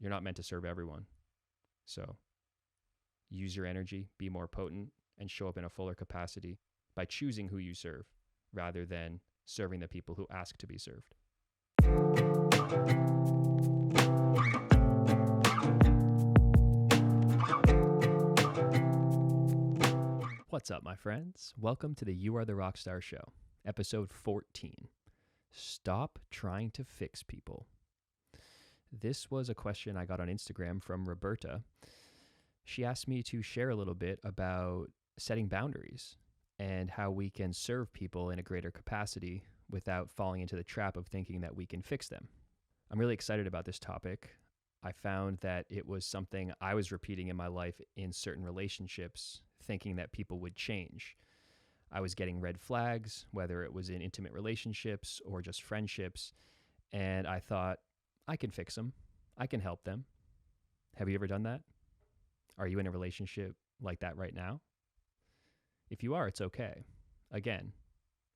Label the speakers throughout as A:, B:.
A: you're not meant to serve everyone. So use your energy, be more potent, and show up in a fuller capacity by choosing who you serve rather than serving the people who ask to be served. What's up, my friends? Welcome to the You Are the Rockstar Show, episode 14. Stop trying to fix people. This was a question I got on Instagram from Roberta. She asked me to share a little bit about setting boundaries and how we can serve people in a greater capacity without falling into the trap of thinking that we can fix them. I'm really excited about this topic. I found that it was something I was repeating in my life in certain relationships, thinking that people would change. I was getting red flags, whether it was in intimate relationships or just friendships, and I thought, I can fix them. I can help them. Have you ever done that? Are you in a relationship like that right now? If you are, it's okay. Again,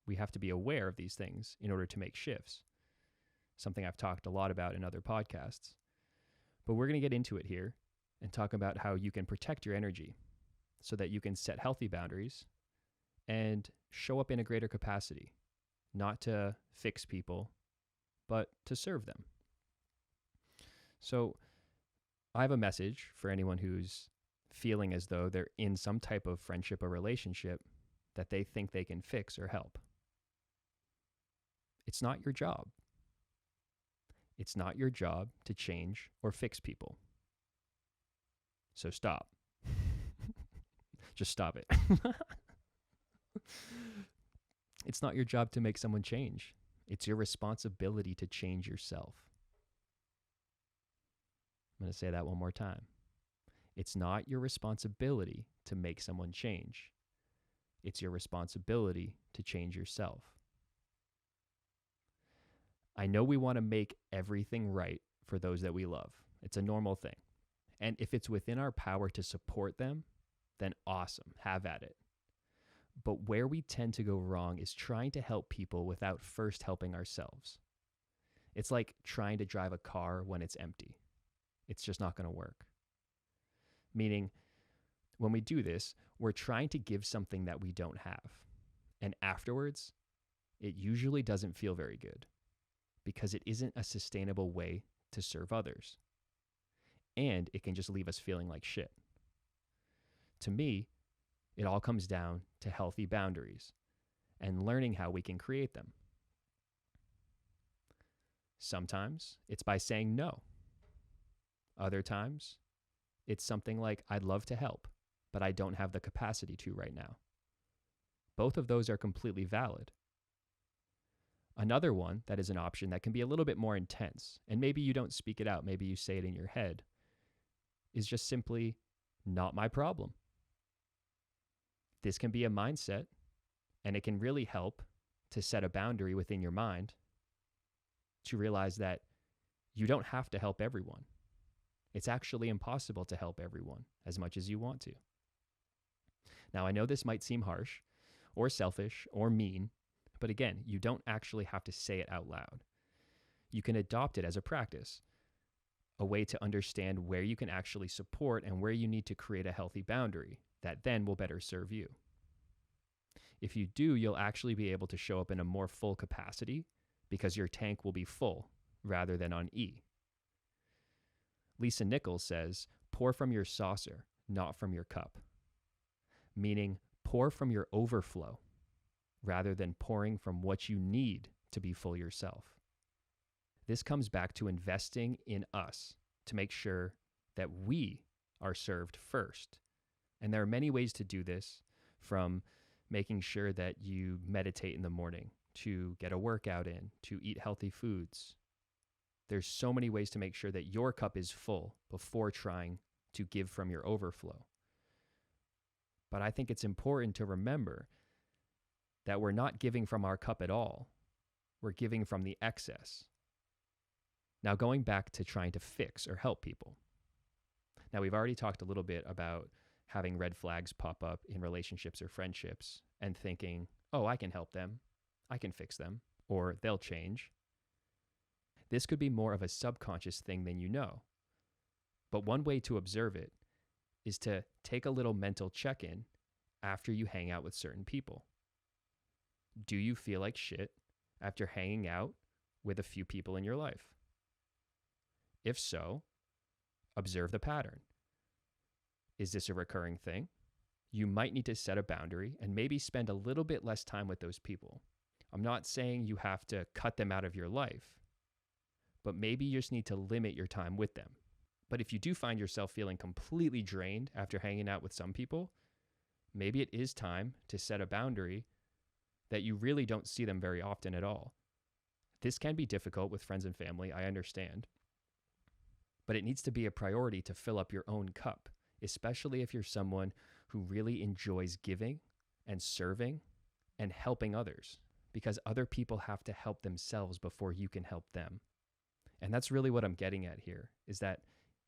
A: we have to be aware of these things in order to make shifts, something I've talked a lot about in other podcasts. But we're going to get into it here and talk about how you can protect your energy so that you can set healthy boundaries and show up in a greater capacity, not to fix people, but to serve them. So I have a message for anyone who's feeling as though they're in some type of friendship or relationship that they think they can fix or help. It's not your job. It's not your job to change or fix people. So stop. Just stop it. It's not your job to make someone change. It's your responsibility to change yourself. I'm going to say that one more time. It's not your responsibility to make someone change. It's your responsibility to change yourself. I know we want to make everything right for those that we love. It's a normal thing. And if it's within our power to support them, then awesome, have at it. But where we tend to go wrong is trying to help people without first helping ourselves. It's like trying to drive a car when it's empty. It's just not going to work. Meaning, when we do this, we're trying to give something that we don't have. And afterwards, it usually doesn't feel very good because it isn't a sustainable way to serve others. And it can just leave us feeling like shit. To me, it all comes down to healthy boundaries and learning how we can create them. Sometimes it's by saying no. Other times, it's something like, I'd love to help, but I don't have the capacity to right now. Both of those are completely valid. Another one that is an option that can be a little bit more intense, and maybe you don't speak it out, maybe you say it in your head, is just simply, not my problem. This can be a mindset, and it can really help to set a boundary within your mind to realize that you don't have to help everyone. It's actually impossible to help everyone as much as you want to. Now, I know this might seem harsh or selfish or mean, but again, you don't actually have to say it out loud. You can adopt it as a practice, a way to understand where you can actually support and where you need to create a healthy boundary that then will better serve you. If you do, you'll actually be able to show up in a more full capacity because your tank will be full rather than on E. Lisa Nichols says, pour from your saucer, not from your cup. Meaning, pour from your overflow rather than pouring from what you need to be full yourself. This comes back to investing in us to make sure that we are served first. And there are many ways to do this, from making sure that you meditate in the morning, to get a workout in, to eat healthy foods. There's so many ways to make sure that your cup is full before trying to give from your overflow. But I think it's important to remember that we're not giving from our cup at all. We're giving from the excess. Now, going back to trying to fix or help people. Now, we've already talked a little bit about having red flags pop up in relationships or friendships and thinking, oh, I can help them, I can fix them, or they'll change. This could be more of a subconscious thing than you know. But one way to observe it is to take a little mental check-in after you hang out with certain people. Do you feel like shit after hanging out with a few people in your life? If so, observe the pattern. Is this a recurring thing? You might need to set a boundary and maybe spend a little bit less time with those people. I'm not saying you have to cut them out of your life, but maybe you just need to limit your time with them. But if you do find yourself feeling completely drained after hanging out with some people, maybe it is time to set a boundary that you really don't see them very often at all. This can be difficult with friends and family, I understand. But it needs to be a priority to fill up your own cup, especially if you're someone who really enjoys giving and serving and helping others, because other people have to help themselves before you can help them. And that's really what I'm getting at here, is that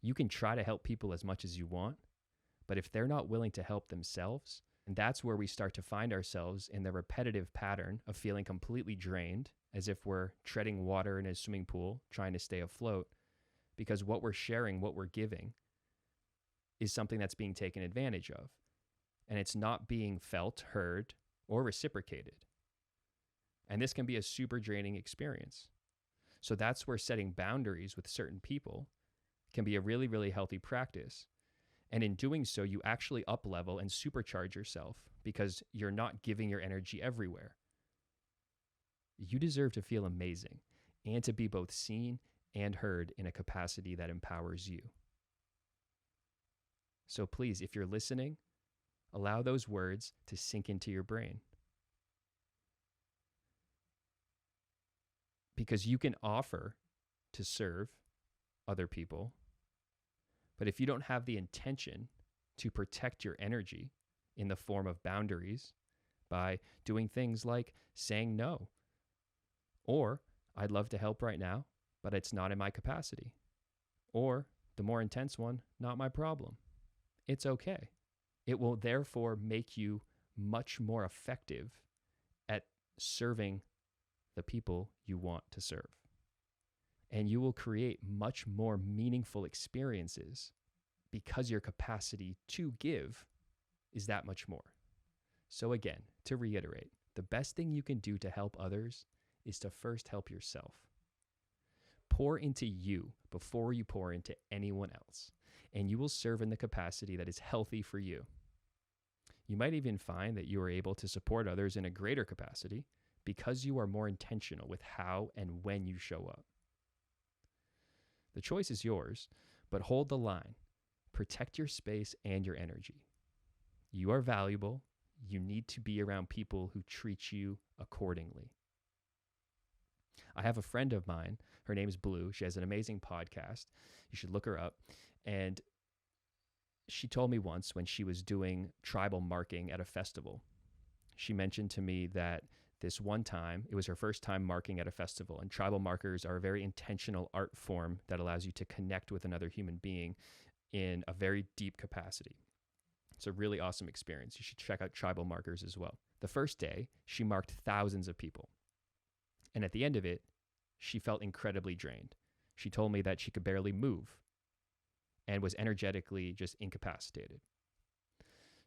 A: you can try to help people as much as you want, but if they're not willing to help themselves, and that's where we start to find ourselves in the repetitive pattern of feeling completely drained, as if we're treading water in a swimming pool, trying to stay afloat, because what we're sharing, what we're giving, is something that's being taken advantage of. And it's not being felt, heard, or reciprocated. And this can be a super draining experience. So that's where setting boundaries with certain people can be a really, really healthy practice. And in doing so, you actually up-level and supercharge yourself because you're not giving your energy everywhere. You deserve to feel amazing and to be both seen and heard in a capacity that empowers you. So please, if you're listening, allow those words to sink into your brain. Because you can offer to serve other people, but if you don't have the intention to protect your energy in the form of boundaries by doing things like saying no, or I'd love to help right now, but it's not in my capacity, or the more intense one, not my problem. It's okay. It will therefore make you much more effective at serving the people you want to serve. And you will create much more meaningful experiences because your capacity to give is that much more. So again, to reiterate, the best thing you can do to help others is to first help yourself. Pour into you before you pour into anyone else, and you will serve in the capacity that is healthy for you. You might even find that you are able to support others in a greater capacity because you are more intentional with how and when you show up. The choice is yours, but hold the line. Protect your space and your energy. You are valuable. You need to be around people who treat you accordingly. I have a friend of mine. Her name is Blue. She has an amazing podcast. You should look her up. And she told me once when she was doing tribal marking at a festival, she mentioned to me that this one time, it was her first time marking at a festival, and tribal markers are a very intentional art form that allows you to connect with another human being in a very deep capacity. It's a really awesome experience. You should check out tribal markers as well. The first day, she marked thousands of people. And at the end of it, she felt incredibly drained. She told me that she could barely move and was energetically just incapacitated.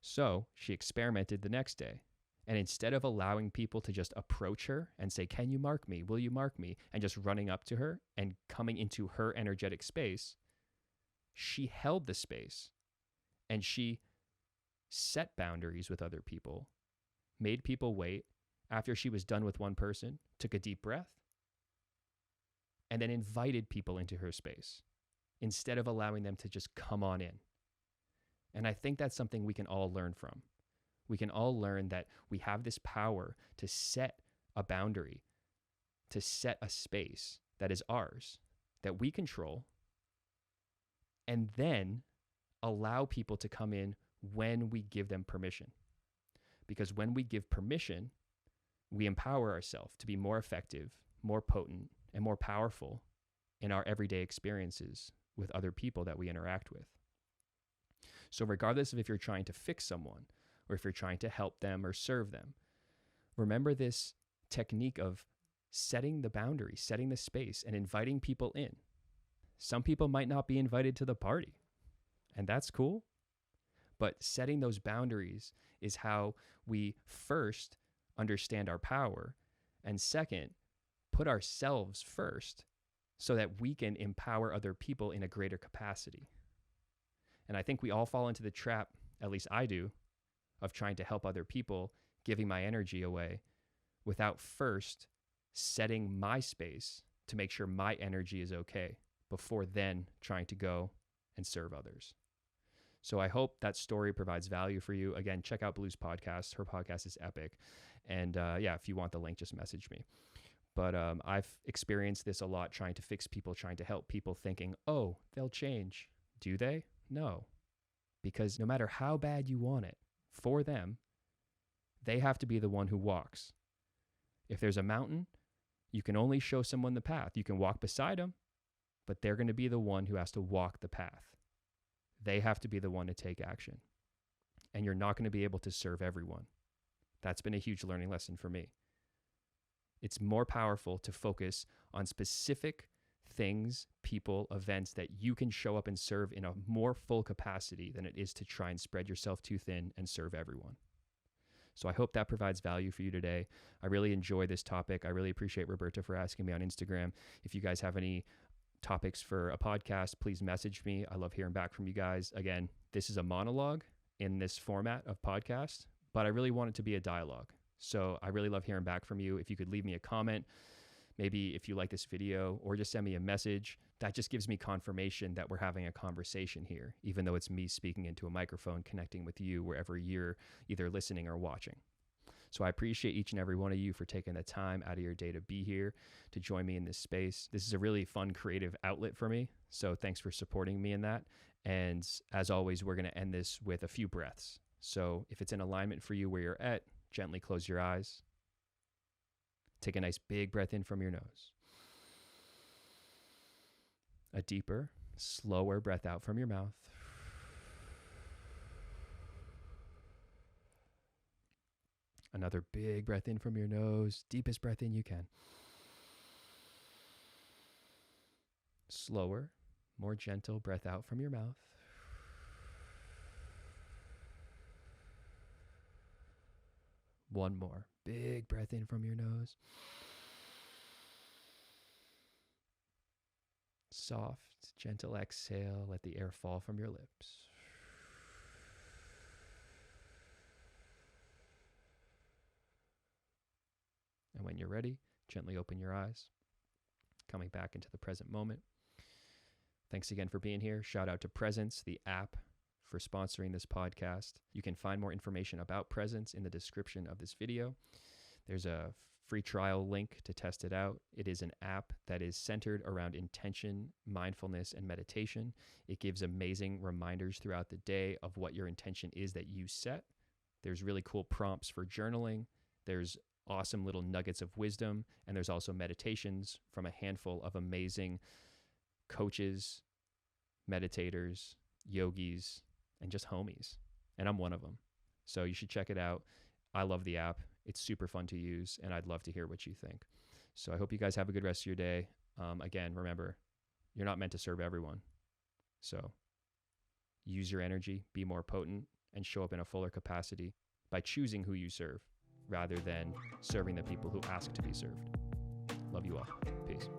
A: So she experimented the next day. And instead of allowing people to just approach her and say, "Can you mark me? Will you mark me?" and just running up to her and coming into her energetic space, she held the space and she set boundaries with other people, made people wait after she was done with one person, took a deep breath, and then invited people into her space instead of allowing them to just come on in. And I think that's something we can all learn from. We can all learn that we have this power to set a boundary, to set a space that is ours, that we control, and then allow people to come in when we give them permission. Because when we give permission, we empower ourselves to be more effective, more potent, and more powerful in our everyday experiences with other people that we interact with. So regardless of if you're trying to fix someone, or if you're trying to help them or serve them, remember this technique of setting the boundary, setting the space, and inviting people in. Some people might not be invited to the party. And that's cool. But setting those boundaries is how we first understand our power, and second, put ourselves first so that we can empower other people in a greater capacity. And I think we all fall into the trap, at least I do, of trying to help other people, giving my energy away without first setting my space to make sure my energy is okay before then trying to go and serve others. So I hope that story provides value for you. Again, check out Blue's podcast. Her podcast is epic. And if you want the link, just message me. But I've experienced this a lot, trying to fix people, trying to help people, thinking, oh, they'll change. Do they? No. Because no matter how bad you want it for them, they have to be the one who walks. If there's a mountain, you can only show someone the path. You can walk beside them, but they're going to be the one who has to walk the path. They have to be the one to take action. And you're not going to be able to serve everyone. That's been a huge learning lesson for me. It's more powerful to focus on specific things, people, events that you can show up and serve in a more full capacity than it is to try and spread yourself too thin and serve everyone. So I hope that provides value for you today. I really enjoy this topic. I really appreciate Roberta for asking me on Instagram. If you guys have any topics for a podcast, please message me. I love hearing back from you guys. Again, this is a monologue in this format of podcast, but I really want it to be a dialogue. So I really love hearing back from you. If you could leave me a comment, maybe if you like this video, or just send me a message, that just gives me confirmation that we're having a conversation here, even though it's me speaking into a microphone, connecting with you wherever you're either listening or watching. So I appreciate each and every one of you for taking the time out of your day to be here, to join me in this space. This is a really fun, creative outlet for me. So thanks for supporting me in that. And as always, we're going to end this with a few breaths. So if it's in alignment for you where you're at, gently close your eyes. Take a nice big breath in from your nose. A deeper, slower breath out from your mouth. Another big breath in from your nose, deepest breath in you can. Slower, more gentle breath out from your mouth. One more big breath in from your nose. Soft, gentle exhale, let the air fall from your lips. And when you're ready, gently open your eyes, coming back into the present moment. Thanks again for being here. Shout out to Presence, the app, for sponsoring this podcast. You can find more information about Presence in the description of this video. There's a free trial link to test it out. It is an app that is centered around intention, mindfulness, and meditation. It gives amazing reminders throughout the day of what your intention is that you set. There's really cool prompts for journaling. There's awesome little nuggets of wisdom, and there's also meditations from a handful of amazing coaches, meditators, yogis, and just homies. And I'm one of them. So you should check it out. I love the app. It's super fun to use, and I'd love to hear what you think. So I hope you guys have a good rest of your day. Again, remember, you're not meant to serve everyone. So use your energy, be more potent, and show up in a fuller capacity by choosing who you serve rather than serving the people who ask to be served. Love you all. Peace.